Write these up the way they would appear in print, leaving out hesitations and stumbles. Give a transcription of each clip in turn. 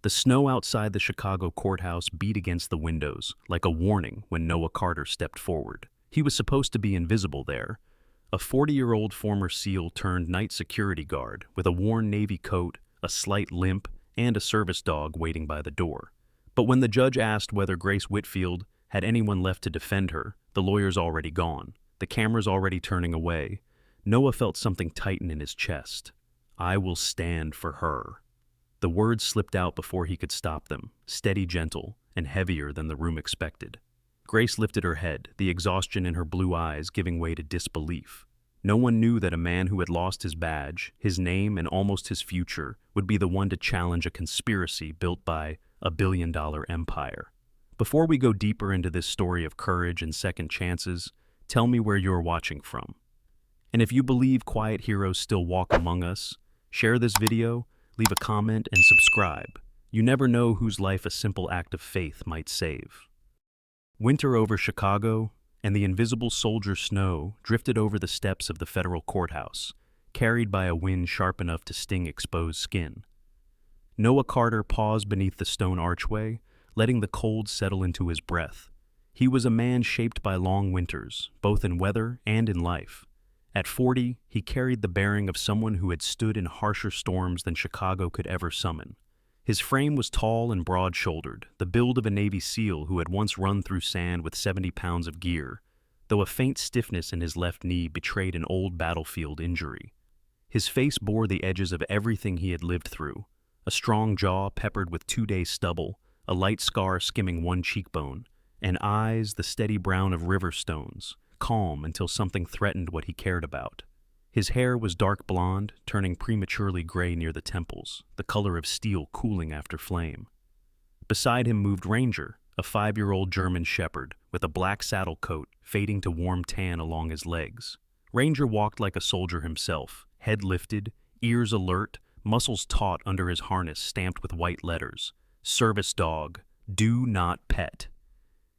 The snow outside the Chicago courthouse beat against the windows, like a warning when Noah Carter stepped forward. He was supposed to be invisible there, a 40-year-old former SEAL turned night security guard with a worn Navy coat, a slight limp, and a service dog waiting by the door. But when the judge asked whether Grace Whitfield had anyone left to defend her, the lawyer's already gone, the camera's already turning away. Noah felt something tighten in his chest. I will stand for her. The words slipped out before he could stop them, steady, gentle, and heavier than the room expected. Grace lifted her head, the exhaustion in her blue eyes giving way to disbelief. No one knew that a man who had lost his badge, his name, and almost his future would be the one to challenge a conspiracy built by a billion-dollar empire. Before we go deeper into this story of courage and second chances, tell me where you're watching from. And if you believe quiet heroes still walk among us, share this video, leave a comment, and subscribe. You never know whose life a simple act of faith might save. Winter over Chicago, and the invisible soldier snow drifted over the steps of the federal courthouse, carried by a wind sharp enough to sting exposed skin. Noah Carter paused beneath the stone archway, letting the cold settle into his breath. He was a man shaped by long winters, both in weather and in life. At 40, he carried the bearing of someone who had stood in harsher storms than Chicago could ever summon. His frame was tall and broad-shouldered, the build of a Navy SEAL who had once run through sand with 70 pounds of gear, though a faint stiffness in his left knee betrayed an old battlefield injury. His face bore the edges of everything he had lived through, a strong jaw peppered with 2-day stubble, a light scar skimming one cheekbone, and eyes the steady brown of river stones, calm until something threatened what he cared about. His hair was dark blonde, turning prematurely gray near the temples, the color of steel cooling after flame. Beside him moved Ranger, a 5-year-old German shepherd, with a black saddle coat fading to warm tan along his legs. Ranger walked like a soldier himself, head lifted, ears alert, muscles taut under his harness stamped with white letters. Service dog, do not pet.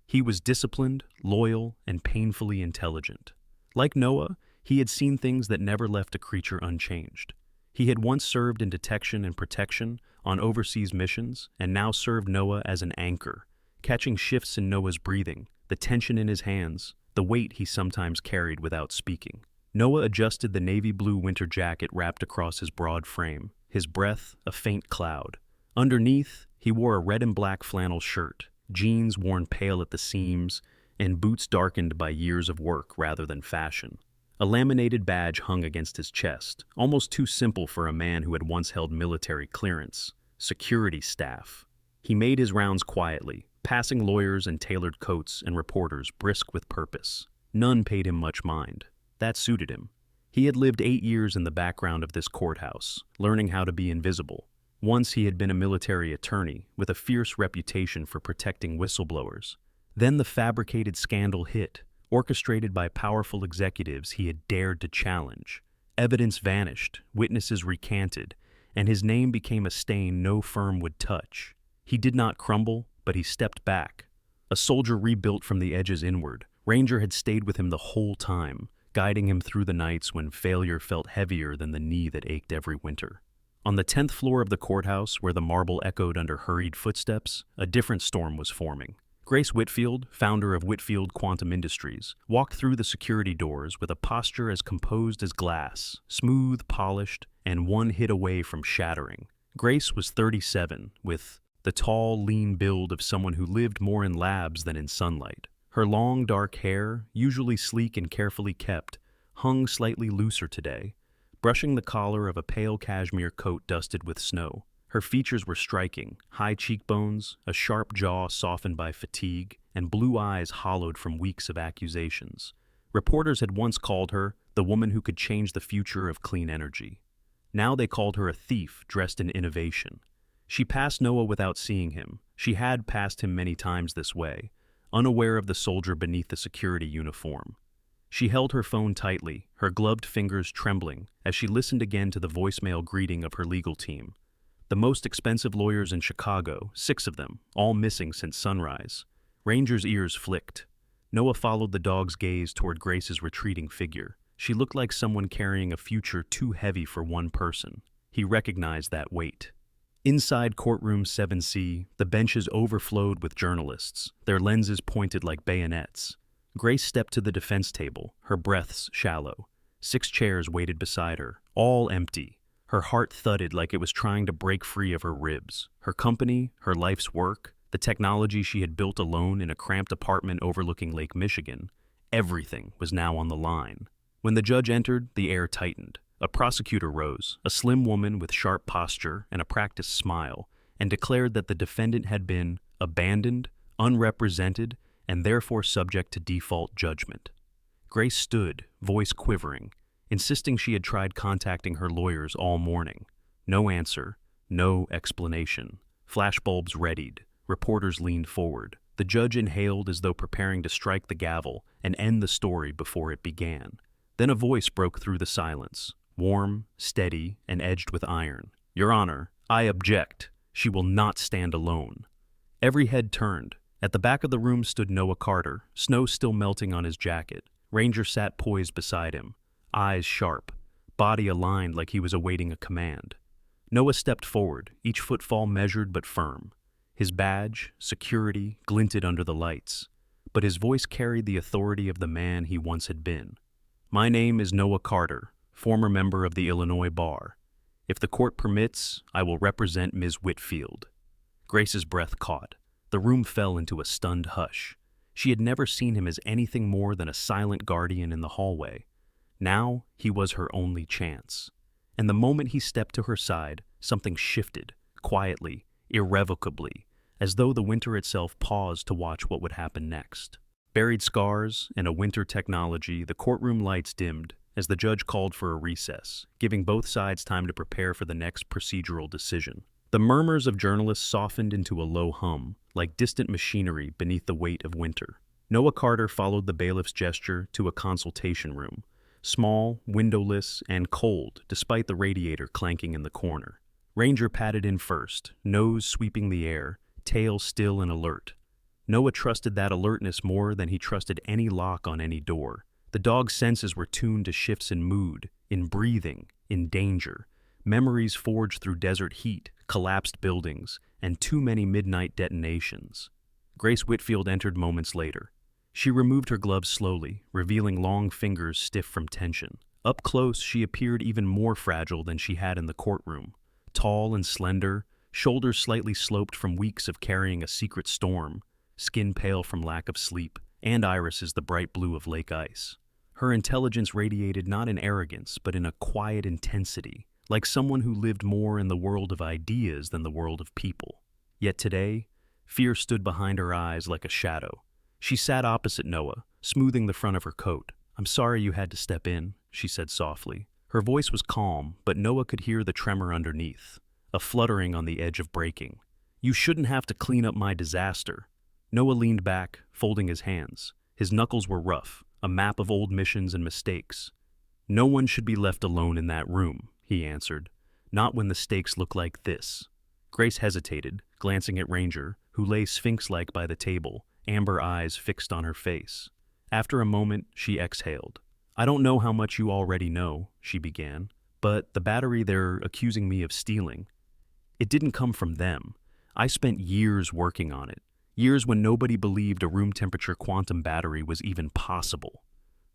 He was disciplined, loyal, and painfully intelligent. Like Noah, he had seen things that never left a creature unchanged. He had once served in detection and protection on overseas missions and now served Noah as an anchor, catching shifts in Noah's breathing, the tension in his hands, the weight he sometimes carried without speaking. Noah adjusted the navy blue winter jacket wrapped across his broad frame, his breath a faint cloud. Underneath, he wore a red and black flannel shirt, jeans worn pale at the seams, and boots darkened by years of work rather than fashion. A laminated badge hung against his chest, almost too simple for a man who had once held military clearance. Security staff. He made his rounds quietly, passing lawyers in tailored coats and reporters brisk with purpose. None paid him much mind. That suited him. He had lived 8 years in the background of this courthouse, learning how to be invisible. Once he had been a military attorney with a fierce reputation for protecting whistleblowers. Then the fabricated scandal hit, orchestrated by powerful executives he had dared to challenge. Evidence vanished, witnesses recanted, and his name became a stain no firm would touch. He did not crumble, but he stepped back. A soldier rebuilt from the edges inward, Ranger had stayed with him the whole time, guiding him through the nights when failure felt heavier than the knee that ached every winter. On the 10th floor of the courthouse, where the marble echoed under hurried footsteps, a different storm was forming. Grace Whitfield, founder of Whitfield Quantum Industries, walked through the security doors with a posture as composed as glass, smooth, polished, and one hit away from shattering. Grace was 37, with the tall, lean build of someone who lived more in labs than in sunlight. Her long, dark hair, usually sleek and carefully kept, hung slightly looser today, brushing the collar of a pale cashmere coat dusted with snow. Her features were striking, high cheekbones, a sharp jaw softened by fatigue, and blue eyes hollowed from weeks of accusations. Reporters had once called her the woman who could change the future of clean energy. Now they called her a thief dressed in innovation. She passed Noah without seeing him. She had passed him many times this way, unaware of the soldier beneath the security uniform. She held her phone tightly, her gloved fingers trembling, as she listened again to the voicemail greeting of her legal team. The most expensive lawyers in Chicago, 6 of them, all missing since sunrise. Ranger's ears flicked. Noah followed the dog's gaze toward Grace's retreating figure. She looked like someone carrying a future too heavy for one person. He recognized that weight. Inside courtroom 7C, the benches overflowed with journalists, their lenses pointed like bayonets. Grace stepped to the defense table, her breaths shallow. 6 chairs waited beside her, all empty. Her heart thudded like it was trying to break free of her ribs. Her company, her life's work, the technology she had built alone in a cramped apartment overlooking Lake Michigan, everything was now on the line. When the judge entered, the air tightened. A prosecutor rose, a slim woman with sharp posture and a practiced smile, and declared that the defendant had been abandoned, unrepresented, and therefore subject to default judgment. Grace stood, voice quivering, insisting she had tried contacting her lawyers all morning. No answer, no explanation. Flashbulbs readied. Reporters leaned forward. The judge inhaled as though preparing to strike the gavel and end the story before it began. Then a voice broke through the silence, warm, steady, and edged with iron. "Your Honor, I object. She will not stand alone." Every head turned. At the back of the room stood Noah Carter, snow still melting on his jacket. Ranger sat poised beside him, eyes sharp, body aligned like he was awaiting a command. Noah stepped forward, each footfall measured but firm. His badge, security, glinted under the lights, but his voice carried the authority of the man he once had been. "My name is Noah Carter, former member of the Illinois Bar. If the court permits, I will represent Ms. Whitfield." Grace's breath caught. The room fell into a stunned hush. She had never seen him as anything more than a silent guardian in the hallway. Now he was her only chance. And the moment he stepped to her side, something shifted, quietly, irrevocably, as though the winter itself paused to watch what would happen next. Buried scars and a winter technology, the courtroom lights dimmed as the judge called for a recess, giving both sides time to prepare for the next procedural decision. The murmurs of journalists softened into a low hum, like distant machinery beneath the weight of winter. Noah Carter followed the bailiff's gesture to a consultation room, small, windowless, and cold despite the radiator clanking in the corner. Ranger padded in first, nose sweeping the air, tail still and alert. Noah trusted that alertness more than he trusted any lock on any door. The dog's senses were tuned to shifts in mood, in breathing, in danger. Memories forged through desert heat, collapsed buildings, and too many midnight detonations. Grace Whitfield entered moments later. She removed her gloves slowly, revealing long fingers stiff from tension. Up close, she appeared even more fragile than she had in the courtroom. Tall and slender, shoulders slightly sloped from weeks of carrying a secret storm, skin pale from lack of sleep, and irises the bright blue of lake ice. Her intelligence radiated not in arrogance, but in a quiet intensity, like someone who lived more in the world of ideas than the world of people. Yet today, fear stood behind her eyes like a shadow. She sat opposite Noah, smoothing the front of her coat. "I'm sorry you had to step in," she said softly. Her voice was calm, but Noah could hear the tremor underneath, a fluttering on the edge of breaking. "You shouldn't have to clean up my disaster." Noah leaned back, folding his hands. His knuckles were rough, a map of old missions and mistakes. "No one should be left alone in that room," he answered. "Not when the stakes look like this." Grace hesitated, glancing at Ranger, who lay sphinx-like by the table, amber eyes fixed on her face. After a moment, she exhaled. "I don't know how much you already know," she began, "but the battery they're accusing me of stealing, it didn't come from them. I spent years working on it. Years when nobody believed a room-temperature quantum battery was even possible."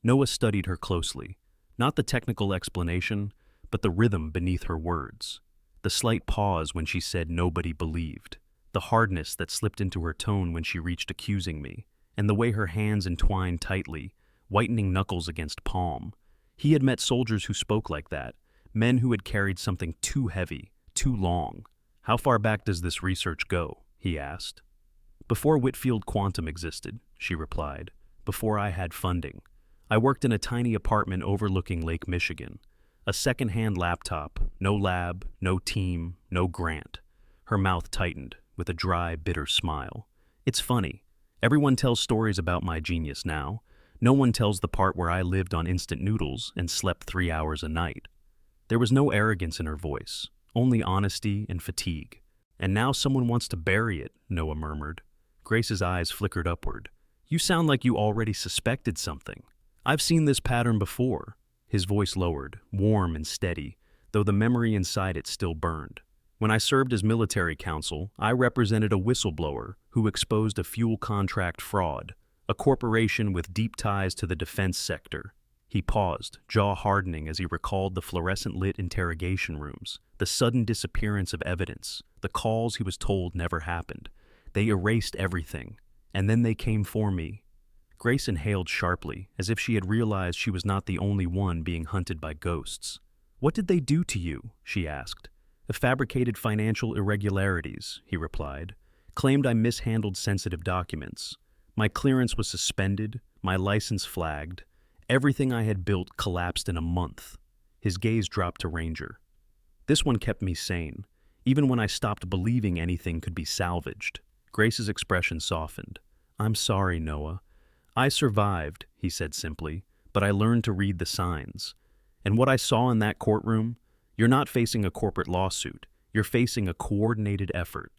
Noah studied her closely. Not the technical explanation, but the rhythm beneath her words. The slight pause when she said nobody believed. The hardness that slipped into her tone when she reached accusing me. And the way her hands entwined tightly, whitening knuckles against palm. He had met soldiers who spoke like that. Men who had carried something too heavy, too long. "How far back does this research go?" he asked. "Before Whitfield Quantum existed," she replied. "Before I had funding. I worked in a tiny apartment overlooking Lake Michigan. A second-hand laptop, no lab, no team, no grant." Her mouth tightened with a dry, bitter smile. "It's funny. Everyone tells stories about my genius now. No one tells the part where I lived on instant noodles and slept 3 hours a night." There was no arrogance in her voice, only honesty and fatigue. "And now someone wants to bury it," Noah murmured. Grace's eyes flickered upward. "You sound like you already suspected something." "I've seen this pattern before." His voice lowered, warm and steady, though the memory inside it still burned. When I served as military counsel, I represented a whistleblower who exposed a fuel contract fraud, a corporation with deep ties to the defense sector. He paused, jaw hardening as he recalled the fluorescent-lit interrogation rooms, the sudden disappearance of evidence, the calls he was told never happened. They erased everything, and then they came for me. Grace inhaled sharply, as if she had realized she was not the only one being hunted by ghosts. "What did they do to you?" she asked. "Fabricated financial irregularities," he replied. "Claimed I mishandled sensitive documents. My clearance was suspended, my license flagged. Everything I had built collapsed in a month." His gaze dropped to Ranger. "This one kept me sane, even when I stopped believing anything could be salvaged." Grace's expression softened. "I'm sorry, Noah. I survived," he said simply, "but I learned to read the signs. And what I saw in that courtroom, you're not facing a corporate lawsuit. You're facing a coordinated effort."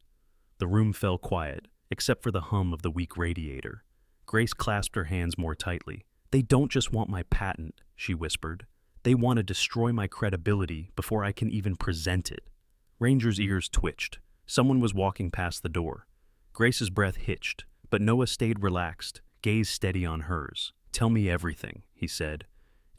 The room fell quiet, except for the hum of the weak radiator. Grace clasped her hands more tightly. "They don't just want my patent," she whispered. "They want to destroy my credibility before I can even present it." Ranger's ears twitched. Someone was walking past the door. Grace's breath hitched, but Noah stayed relaxed, gaze steady on hers. "Tell me everything," he said.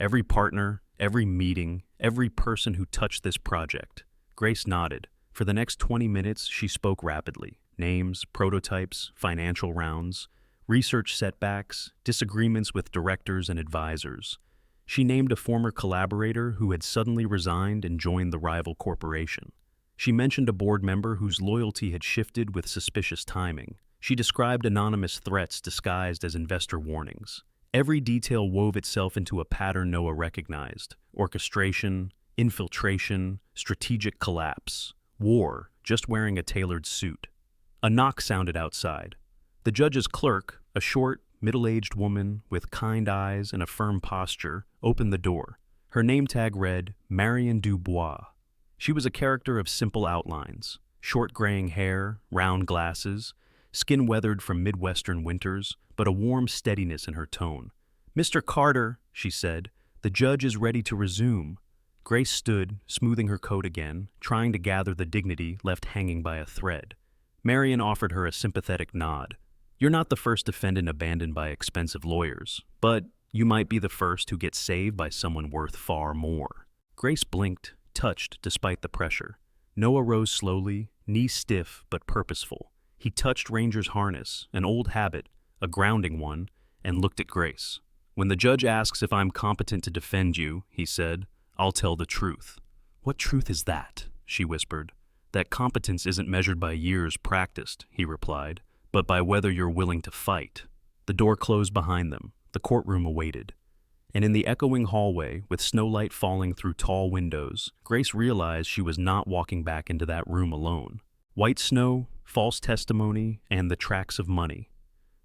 "Every partner, every meeting, every person who touched this project." Grace nodded. For the next 20 minutes, she spoke rapidly. Names, prototypes, financial rounds, research setbacks, disagreements with directors and advisors. She named a former collaborator who had suddenly resigned and joined the rival corporation. She mentioned a board member whose loyalty had shifted with suspicious timing. She described anonymous threats disguised as investor warnings. Every detail wove itself into a pattern Noah recognized: orchestration, infiltration, strategic collapse, war, just wearing a tailored suit. A knock sounded outside. The judge's clerk, a short, middle-aged woman with kind eyes and a firm posture, opened the door. Her name tag read, Marion Dubois. She was a character of simple outlines: short graying hair, round glasses, skin weathered from Midwestern winters, but a warm steadiness in her tone. "Mr. Carter," she said, "the judge is ready to resume." Grace stood, smoothing her coat again, trying to gather the dignity left hanging by a thread. Marion offered her a sympathetic nod. "You're not the first defendant abandoned by expensive lawyers, but you might be the first who gets saved by someone worth far more." Grace blinked, touched despite the pressure. Noah rose slowly, knee stiff but purposeful. He touched Ranger's harness, an old habit, a grounding one, and looked at Grace. "When the judge asks if I'm competent to defend you," he said, "I'll tell the truth." "What truth is that?" she whispered. "That competence isn't measured by years practiced," he replied, "but by whether you're willing to fight." The door closed behind them. The courtroom awaited. And in the echoing hallway, with snowlight falling through tall windows, Grace realized she was not walking back into that room alone. White snow, false testimony, and the tracks of money.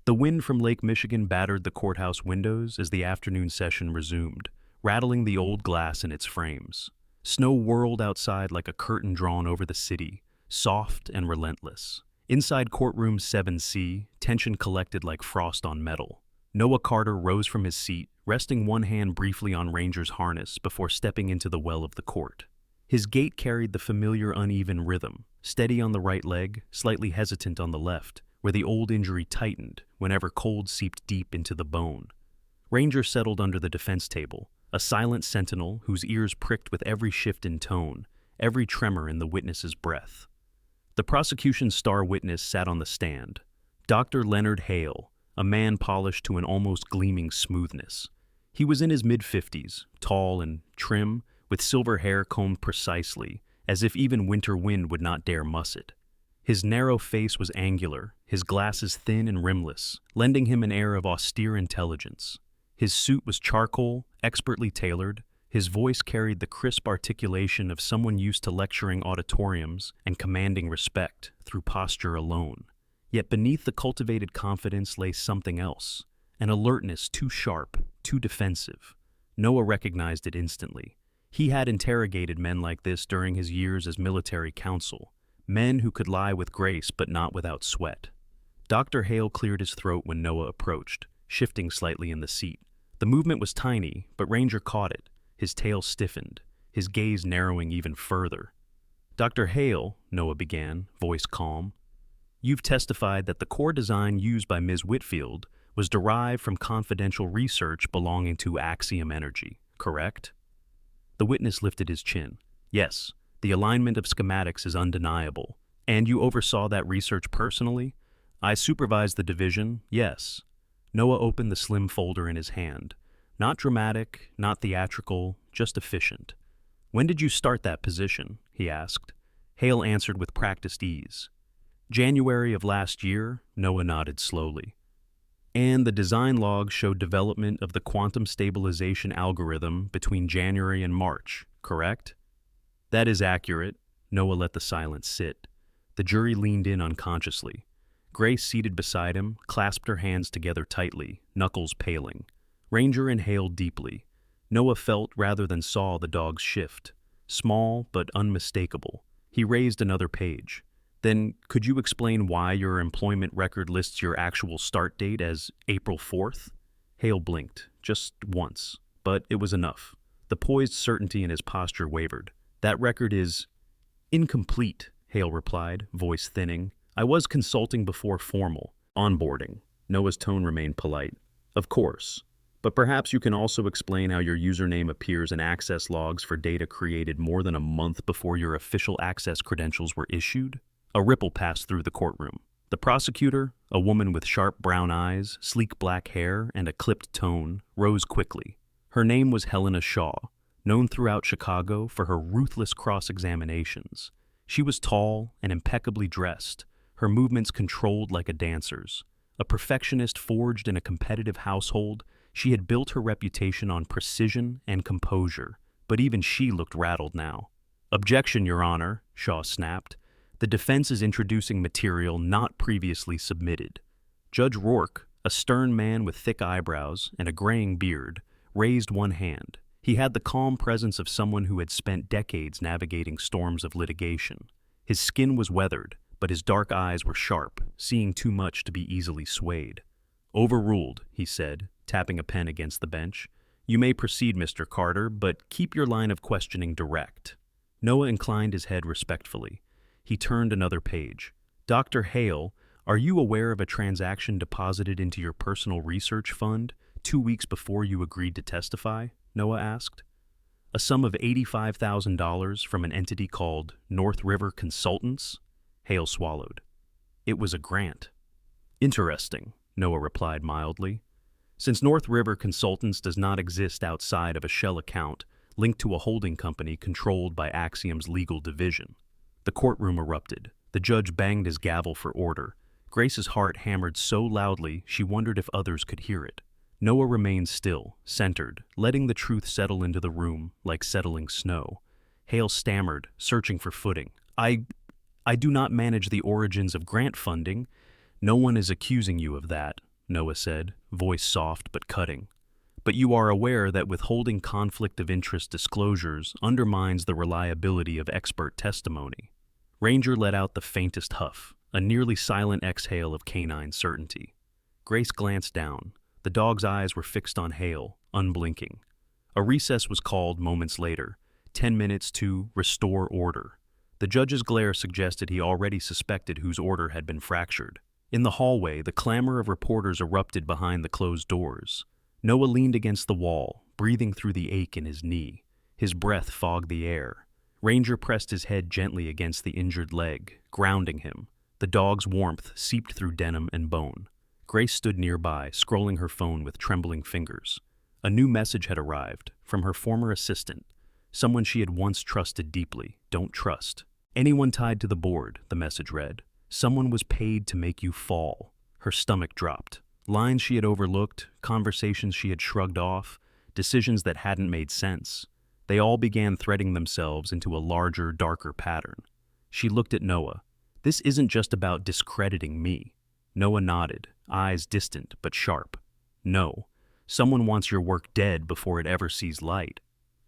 The wind from Lake Michigan battered the courthouse windows as the afternoon session resumed, rattling the old glass in its frames. Snow whirled outside like a curtain drawn over the city, soft and relentless. Inside courtroom 7C, tension collected like frost on metal. Noah Carter rose from his seat, resting one hand briefly on Ranger's harness before stepping into the well of the court. His gait carried the familiar uneven rhythm, steady on the right leg, slightly hesitant on the left, where the old injury tightened whenever cold seeped deep into the bone. Ranger settled under the defense table, a silent sentinel whose ears pricked with every shift in tone, every tremor in the witness's breath. The prosecution's star witness sat on the stand, Dr. Leonard Hale, a man polished to an almost gleaming smoothness. He was in his mid-50s, tall and trim, with silver hair combed precisely, as if even winter wind would not dare muss it. His narrow face was angular, his glasses thin and rimless, lending him an air of austere intelligence. His suit was charcoal, expertly tailored. His voice carried the crisp articulation of someone used to lecturing auditoriums and commanding respect through posture alone. Yet beneath the cultivated confidence lay something else, an alertness too sharp, too defensive. Noah recognized it instantly. He had interrogated men like this during his years as military counsel, men who could lie with grace but not without sweat. Dr. Hale cleared his throat when Noah approached, shifting slightly in the seat. The movement was tiny, but Ranger caught it. His tail stiffened, his gaze narrowing even further. Dr. Hale, Noah began, voice calm, you've testified that the core design used by Ms. Whitfield was derived from confidential research belonging to Axiom Energy, correct? The witness lifted his chin. Yes, the alignment of schematics is undeniable. And you oversaw that research personally? I supervised the division, yes. Noah opened the slim folder in his hand. Not dramatic, not theatrical, just efficient. When did you start that position? He asked. Hale answered with practiced ease. January of last year, Noah nodded slowly. And the design log showed development of the quantum stabilization algorithm between January and March, correct? That is accurate. Noah let the silence sit. The jury leaned in unconsciously. Grace, seated beside him, clasped her hands together tightly, knuckles paling. Ranger inhaled deeply. Noah felt rather than saw the dog's shift. Small but unmistakable. He raised another page. Then, could you explain why your employment record lists your actual start date as April 4th? Hale blinked, just once, but it was enough. The poised certainty in his posture wavered. That record is incomplete, Hale replied, voice thinning. I was consulting before formal onboarding. Noah's tone remained polite. Of course. But perhaps you can also explain how your username appears in access logs for data created more than a month before your official access credentials were issued? A ripple passed through the courtroom. The prosecutor, a woman with sharp brown eyes, sleek black hair, and a clipped tone, rose quickly. Her name was Helena Shaw, known throughout Chicago for her ruthless cross-examinations. She was tall and impeccably dressed, her movements controlled like a dancer's. A perfectionist forged in a competitive household, she had built her reputation on precision and composure, but even she looked rattled now. Objection, Your Honor, Shaw snapped. The defense is introducing material not previously submitted. Judge Rourke, a stern man with thick eyebrows and a graying beard, raised one hand. He had the calm presence of someone who had spent decades navigating storms of litigation. His skin was weathered, but his dark eyes were sharp, seeing too much to be easily swayed. Overruled, he said, tapping a pen against the bench. You may proceed, Mr. Carter, but keep your line of questioning direct. Noah inclined his head respectfully. He turned another page. Dr. Hale, are you aware of a transaction deposited into your personal research fund 2 weeks before you agreed to testify? Noah asked. A sum of $85,000 from an entity called North River Consultants? Hale swallowed. It was a grant. Interesting, Noah replied mildly. Since North River Consultants does not exist outside of a shell account linked to a holding company controlled by Axiom's legal division. The courtroom erupted. The judge banged his gavel for order. Grace's heart hammered so loudly she wondered if others could hear it. Noah remained still, centered, letting the truth settle into the room like settling snow. Hale stammered, searching for footing. I do not manage the origins of grant funding. No one is accusing you of that, Noah said, voice soft but cutting. But you are aware that withholding conflict of interest disclosures undermines the reliability of expert testimony. Ranger let out the faintest huff, a nearly silent exhale of canine certainty. Grace glanced down. The dog's eyes were fixed on Hale, unblinking. A recess was called moments later, 10 minutes to restore order. The judge's glare suggested he already suspected whose order had been fractured. In the hallway, the clamor of reporters erupted behind the closed doors. Noah leaned against the wall, breathing through the ache in his knee. His breath fogged the air. Ranger pressed his head gently against the injured leg, grounding him. The dog's warmth seeped through denim and bone. Grace stood nearby, scrolling her phone with trembling fingers. A new message had arrived, from her former assistant, someone she had once trusted deeply. Don't trust anyone tied to the board, the message read. Someone was paid to make you fall. Her stomach dropped. Lines she had overlooked, conversations she had shrugged off, decisions that hadn't made sense. They all began threading themselves into a larger, darker pattern. She looked at Noah. This isn't just about discrediting me. Noah nodded, eyes distant but sharp. No, someone wants your work dead before it ever sees light.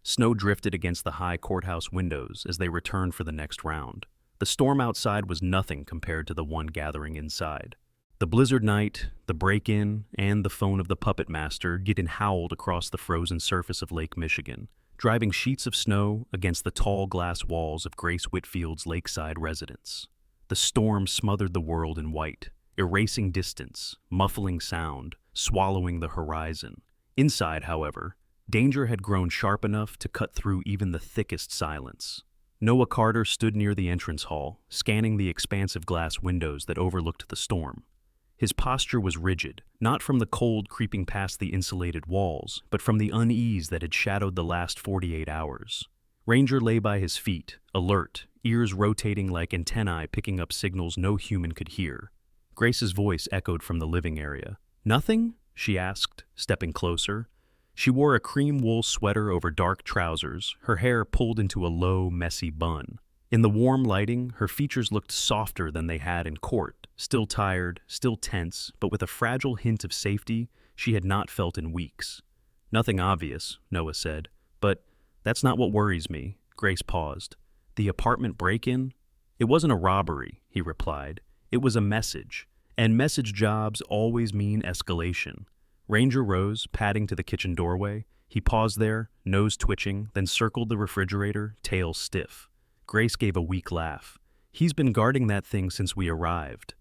Snow drifted against the high courthouse windows as they returned for the next round. The storm outside was nothing compared to the one gathering inside. The blizzard night, the break-in, and the phone of the puppet master getting howled across the frozen surface of Lake Michigan. driving sheets of snow against the tall glass walls of Grace Whitfield's lakeside residence. The storm smothered the world in white, erasing distance, muffling sound, swallowing the horizon. Inside, however, danger had grown sharp enough to cut through even the thickest silence. Noah Carter stood near the entrance hall, scanning the expansive glass windows that overlooked the storm. His posture was rigid, not from the cold creeping past the insulated walls, but from the unease that had shadowed the last 48 hours. Ranger lay by his feet, alert, ears rotating like antennae picking up signals no human could hear. Grace's voice echoed from the living area. "Nothing?" she asked, stepping closer. She wore a cream wool sweater over dark trousers, her hair pulled into a low, messy bun. In the warm lighting, her features looked softer than they had in court, still tired, still tense, but with a fragile hint of safety she had not felt in weeks. "Nothing obvious," Noah said, "but that's not what worries me." Grace paused. "The apartment break-in?" "It wasn't a robbery," he replied. "It was a message, and message jobs always mean escalation." Ranger rose, padding to the kitchen doorway. He paused there, nose twitching, then circled the refrigerator, tail stiff. Grace gave a weak laugh. "He's been guarding that thing since we arrived."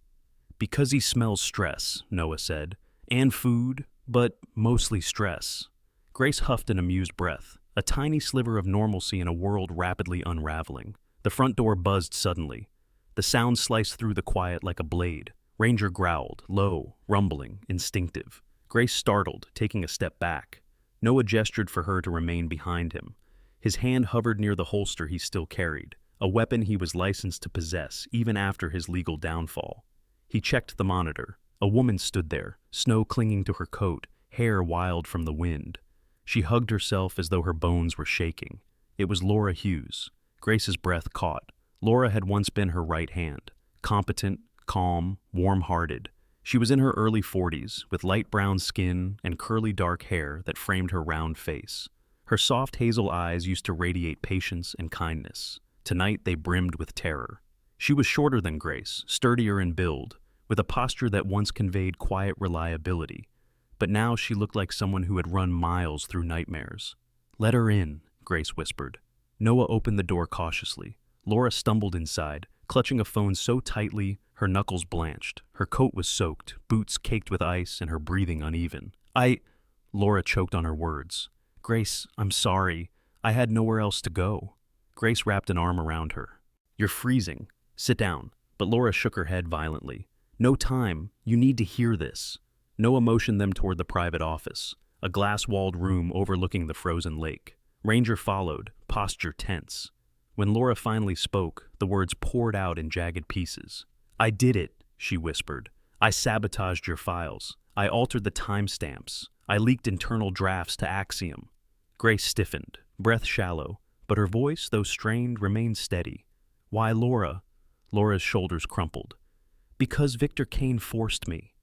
"Because he smells stress," Noah said. "And food, but mostly stress." Grace huffed an amused breath, a tiny sliver of normalcy in a world rapidly unraveling. The front door buzzed suddenly. The sound sliced through the quiet like a blade. Ranger growled, low, rumbling, instinctive. Grace startled, taking a step back. Noah gestured for her to remain behind him. His hand hovered near the holster he still carried, a weapon he was licensed to possess even after his legal downfall. He checked the monitor. A woman stood there, snow clinging to her coat, hair wild from the wind. She hugged herself as though her bones were shaking. It was Laura Hughes. Grace's breath caught. Laura had once been her right hand, competent, calm, warm-hearted. She was in her early 40s, with light brown skin and curly dark hair that framed her round face. Her soft hazel eyes used to radiate patience and kindness. Tonight they brimmed with terror. She was shorter than Grace, sturdier in build, with a posture that once conveyed quiet reliability. But now she looked like someone who had run miles through nightmares. "Let her in," Grace whispered. Noah opened the door cautiously. Laura stumbled inside, clutching a phone so tightly her knuckles blanched. Her coat was soaked, boots caked with ice, and her breathing uneven. Laura choked on her words. "Grace, I'm sorry. I had nowhere else to go." Grace wrapped an arm around her. "You're freezing. Sit down." But Laura shook her head violently. "No time. You need to hear this." Noah motioned them toward the private office, a glass-walled room overlooking the frozen lake. Ranger followed, posture tense. When Laura finally spoke, the words poured out in jagged pieces. "I did it," she whispered. "I sabotaged your files. I altered the timestamps. I leaked internal drafts to Axiom." Grace stiffened, breath shallow, but her voice, though strained, remained steady. "Why, Laura?" Laura's shoulders crumpled. "Because Victor Kane forced me."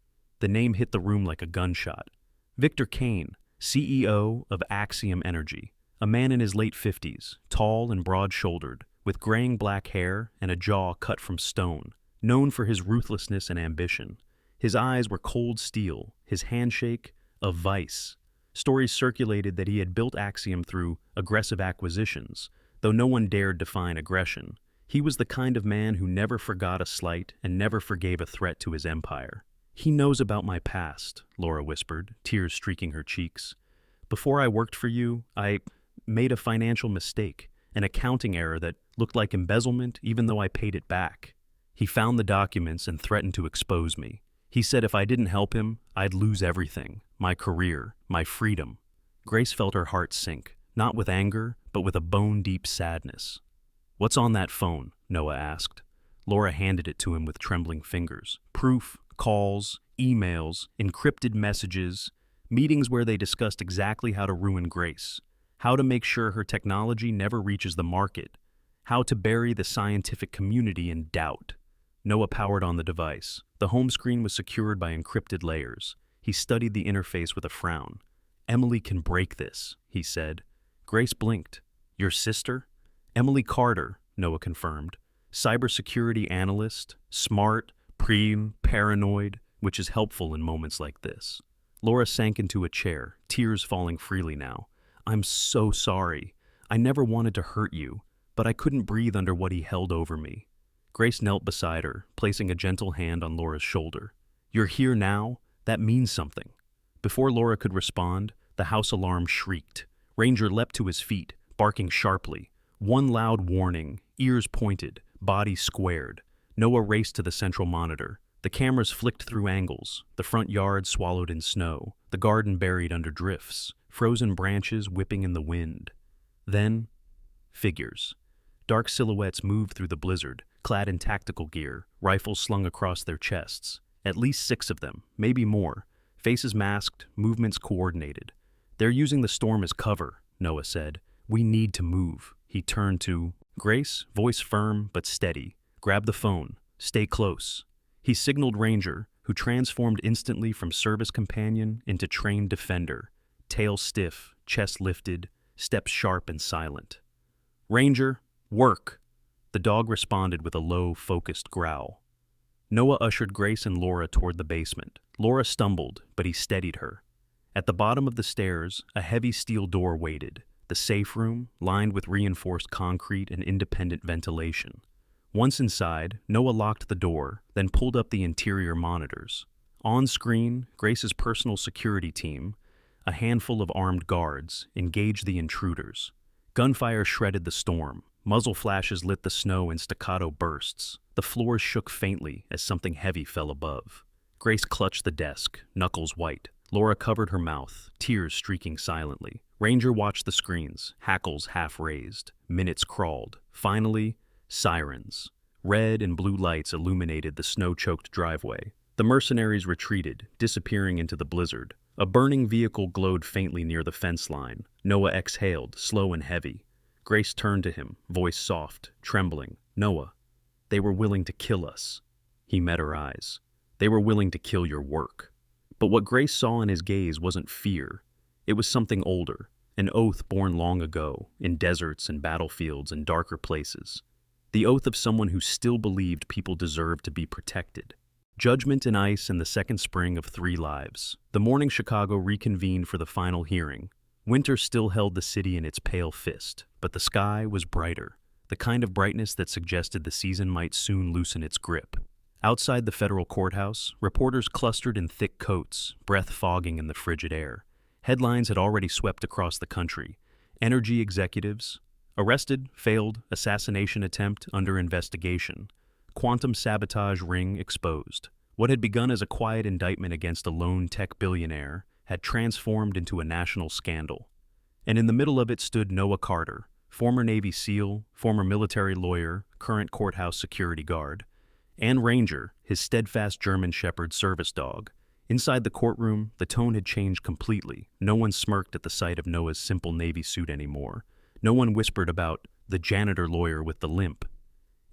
The name hit the room like a gunshot. Victor Kane, CEO of Axiom Energy, a man in his late 50s, tall and broad-shouldered, with graying black hair and a jaw cut from stone, known for his ruthlessness and ambition. His eyes were cold steel, his handshake a vice. Stories circulated that he had built Axiom through aggressive acquisitions, though no one dared define aggression. He was the kind of man who never forgot a slight and never forgave a threat to his empire. "He knows about my past," Laura whispered, tears streaking her cheeks. "Before I worked for you, I made a financial mistake, an accounting error that looked like embezzlement even though I paid it back. He found the documents and threatened to expose me. He said if I didn't help him, I'd lose everything, my career, my freedom." Grace felt her heart sink, not with anger, but with a bone-deep sadness. "What's on that phone?" Noah asked. Laura handed it to him with trembling fingers. Proof, calls, emails, encrypted messages, meetings where they discussed exactly how to ruin Grace, how to make sure her technology never reaches the market, how to bury the scientific community in doubt. Noah powered on the device. The home screen was secured by encrypted layers. He studied the interface with a frown. "Emily can break this," he said. Grace blinked. "Your sister?" "Emily Carter," Noah confirmed. "Cybersecurity analyst, smart, paranoid, which is helpful in moments like this." Laura sank into a chair, tears falling freely now. "I'm so sorry. I never wanted to hurt you, but I couldn't breathe under what he held over me. Grace knelt beside her, placing a gentle hand on Laura's shoulder. You're here now? That means something. Before Laura could respond, the house alarm shrieked. Ranger leapt to his feet, barking sharply. One loud warning, ears pointed, body squared. Noah raced to the central monitor. The cameras flicked through angles, the front yard swallowed in snow, the garden buried under drifts, frozen branches whipping in the wind. Then, figures. Dark silhouettes moved through the blizzard, clad in tactical gear, rifles slung across their chests. At least 6 of them, maybe more. Faces masked, movements coordinated. They're using the storm as cover, Noah said. We need to move. He turned to Grace, voice firm but steady. Grab the phone. Stay close. He signaled Ranger, who transformed instantly from service companion into trained defender. Tail stiff, chest lifted, steps sharp and silent. Ranger, work! The dog responded with a low, focused growl. Noah ushered Grace and Laura toward the basement. Laura stumbled, but he steadied her. At the bottom of the stairs, a heavy steel door waited, the safe room, lined with reinforced concrete and independent ventilation. Once inside, Noah locked the door, then pulled up the interior monitors. On screen, Grace's personal security team, a handful of armed guards, engaged the intruders. Gunfire shredded the storm. Muzzle flashes lit the snow in staccato bursts. The floors shook faintly as something heavy fell above. Grace clutched the desk, knuckles white. Laura covered her mouth, tears streaking silently. Ranger watched the screens, hackles half raised. Minutes crawled. Finally, sirens. Red and blue lights illuminated the snow-choked driveway. The mercenaries retreated, disappearing into the blizzard. A burning vehicle glowed faintly near the fence line. Noah exhaled, slow and heavy. Grace turned to him, voice soft, trembling. Noah, they were willing to kill us. He met her eyes. They were willing to kill your work. But what Grace saw in his gaze wasn't fear. It was something older, an oath born long ago, in deserts and battlefields and darker places. The oath of someone who still believed people deserved to be protected. Judgment in ice and the second spring of 3 lives. The morning Chicago reconvened for the final hearing. Winter still held the city in its pale fist, but the sky was brighter, the kind of brightness that suggested the season might soon loosen its grip. Outside the federal courthouse, reporters clustered in thick coats, breath fogging in the frigid air. Headlines had already swept across the country. Energy executives, arrested, failed, assassination attempt under investigation. Quantum sabotage ring exposed. What had begun as a quiet indictment against a lone tech billionaire had transformed into a national scandal. And in the middle of it stood Noah Carter, former Navy SEAL, former military lawyer, current courthouse security guard, and Ranger, his steadfast German Shepherd service dog. Inside the courtroom, the tone had changed completely. No one smirked at the sight of Noah's simple Navy suit anymore. No one whispered about the janitor lawyer with the limp.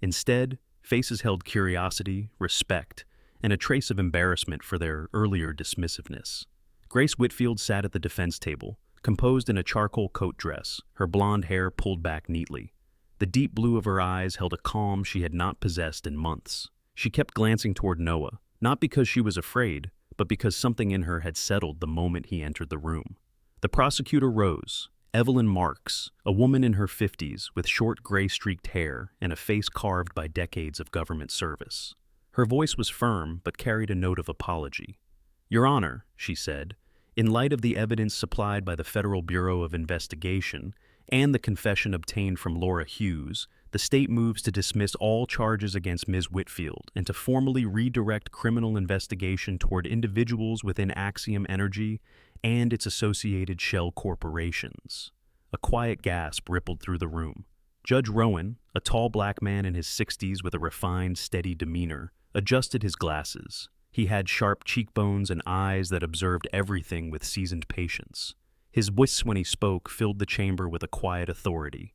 Instead, faces held curiosity, respect, and a trace of embarrassment for their earlier dismissiveness. Grace Whitfield sat at the defense table, composed in a charcoal coat dress, her blonde hair pulled back neatly. The deep blue of her eyes held a calm she had not possessed in months. She kept glancing toward Noah, not because she was afraid, but because something in her had settled the moment he entered the room. The prosecutor rose. Evelyn Marks, a woman in her 50s with short gray-streaked hair and a face carved by decades of government service. Her voice was firm but carried a note of apology. Your Honor, she said, in light of the evidence supplied by the Federal Bureau of Investigation and the confession obtained from Laura Hughes, the state moves to dismiss all charges against Ms. Whitfield and to formally redirect criminal investigation toward individuals within Axiom Energy and its associated shell corporations. A quiet gasp rippled through the room. Judge Rowan, a tall black man in his 60s with a refined, steady demeanor, adjusted his glasses. He had sharp cheekbones and eyes that observed everything with seasoned patience. His voice when he spoke filled the chamber with a quiet authority.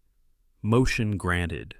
Motion granted.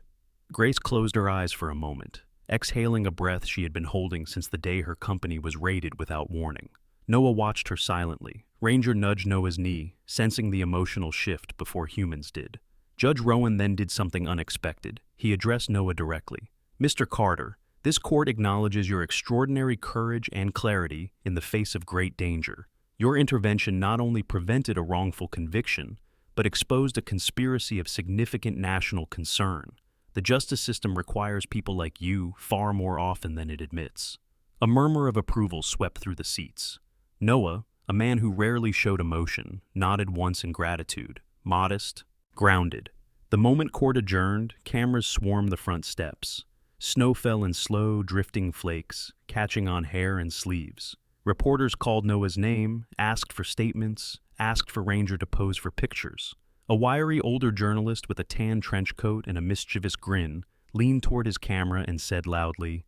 Grace closed her eyes for a moment, exhaling a breath she had been holding since the day her company was raided without warning. Noah watched her silently. Ranger nudged Noah's knee, sensing the emotional shift before humans did. Judge Rowan then did something unexpected. He addressed Noah directly. Mr. Carter, this court acknowledges your extraordinary courage and clarity in the face of great danger. Your intervention not only prevented a wrongful conviction, but exposed a conspiracy of significant national concern. The justice system requires people like you far more often than it admits. A murmur of approval swept through the seats. Noah, a man who rarely showed emotion, nodded once in gratitude, modest, grounded. The moment court adjourned, cameras swarmed the front steps. Snow fell in slow, drifting flakes, catching on hair and sleeves. Reporters called Noah's name, asked for statements, asked for Ranger to pose for pictures. A wiry older journalist with a tan trench coat and a mischievous grin leaned toward his camera and said loudly,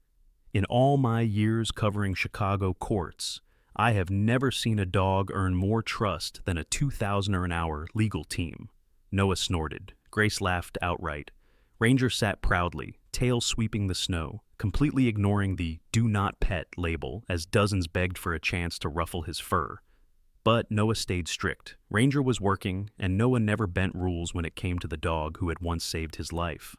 "In all my years covering Chicago courts, I have never seen a dog earn more trust than a 2,000 an hour legal team." Noah snorted. Grace laughed outright. Ranger sat proudly, tail sweeping the snow, completely ignoring the "do not pet" label as dozens begged for a chance to ruffle his fur. But Noah stayed strict. Ranger was working, and Noah never bent rules when it came to the dog who had once saved his life.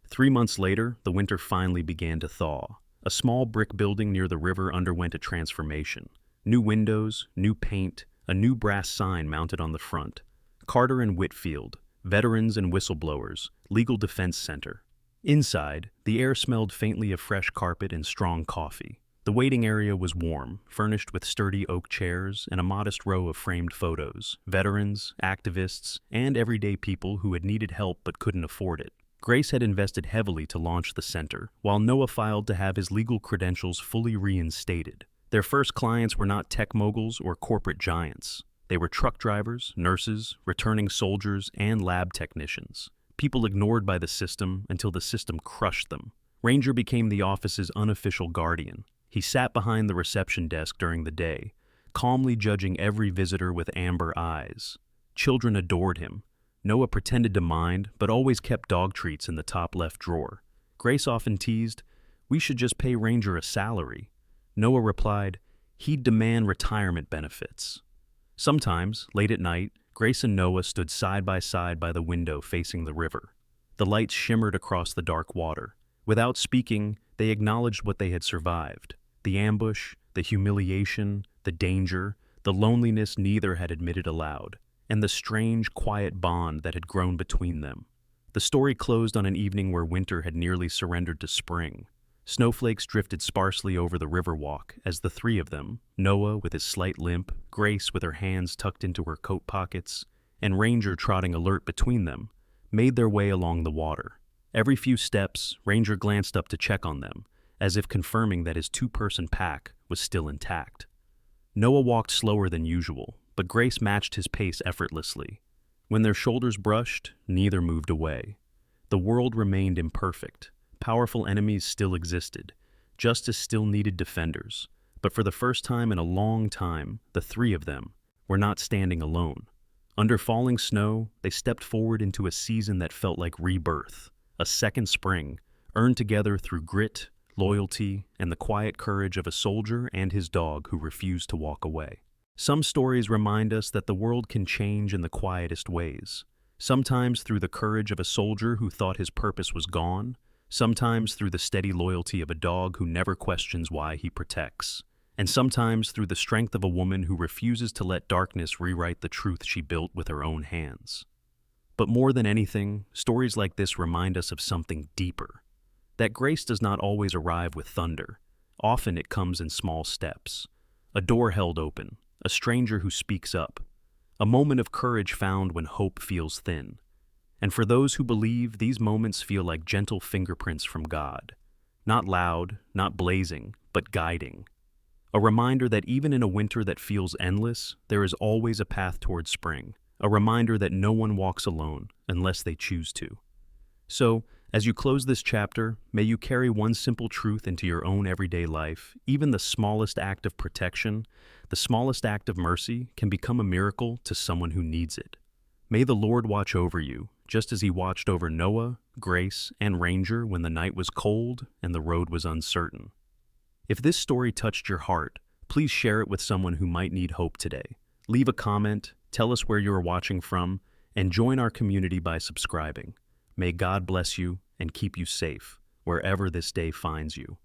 3 months later, the winter finally began to thaw. A small brick building near the river underwent a transformation. New windows, new paint, a new brass sign mounted on the front. Carter and Whitfield, Veterans and Whistleblowers, Legal Defense Center. Inside, the air smelled faintly of fresh carpet and strong coffee. The waiting area was warm, furnished with sturdy oak chairs and a modest row of framed photos, veterans, activists, and everyday people who had needed help but couldn't afford it. Grace had invested heavily to launch the center, while Noah filed to have his legal credentials fully reinstated. Their first clients were not tech moguls or corporate giants. They were truck drivers, nurses, returning soldiers, and lab technicians. People ignored by the system until the system crushed them. Ranger became the office's unofficial guardian. He sat behind the reception desk during the day, calmly judging every visitor with amber eyes. Children adored him. Noah pretended to mind, but always kept dog treats in the top left drawer. Grace often teased, "We should just pay Ranger a salary." Noah replied, "He'd demand retirement benefits." Sometimes, late at night, Grace and Noah stood side by the window facing the river. The lights shimmered across the dark water. Without speaking, they acknowledged what they had survived. The ambush, the humiliation, the danger, the loneliness neither had admitted aloud, and the strange, quiet bond that had grown between them. The story closed on an evening where winter had nearly surrendered to spring. Snowflakes drifted sparsely over the riverwalk as the three of them, Noah with his slight limp, Grace with her hands tucked into her coat pockets, and Ranger trotting alert between them, made their way along the water. Every few steps, Ranger glanced up to check on them, as if confirming that his two-person pack was still intact. Noah walked slower than usual, but Grace matched his pace effortlessly. When their shoulders brushed, neither moved away. The world remained imperfect. Powerful enemies still existed. Justice still needed defenders. But for the first time in a long time, the three of them were not standing alone. Under falling snow, they stepped forward into a season that felt like rebirth, a second spring, earned together through grit, loyalty, and the quiet courage of a soldier and his dog who refused to walk away. Some stories remind us that the world can change in the quietest ways, sometimes through the courage of a soldier who thought his purpose was gone, sometimes through the steady loyalty of a dog who never questions why he protects, and sometimes through the strength of a woman who refuses to let darkness rewrite the truth she built with her own hands. But more than anything, stories like this remind us of something deeper. That grace does not always arrive with thunder. Often it comes in small steps. A door held open, a stranger who speaks up, a moment of courage found when hope feels thin. And for those who believe, these moments feel like gentle fingerprints from God. Not loud, not blazing, but guiding. A reminder that even in a winter that feels endless, there is always a path towards spring. A reminder that no one walks alone unless they choose to. So, as you close this chapter, may you carry one simple truth into your own everyday life. Even the smallest act of protection, the smallest act of mercy can become a miracle to someone who needs it. May the Lord watch over you, just as he watched over Noah, Grace, and Ranger when the night was cold and the road was uncertain. If this story touched your heart, please share it with someone who might need hope today. Leave a comment, tell us where you are watching from, and join our community by subscribing. May God bless you and keep you safe wherever this day finds you.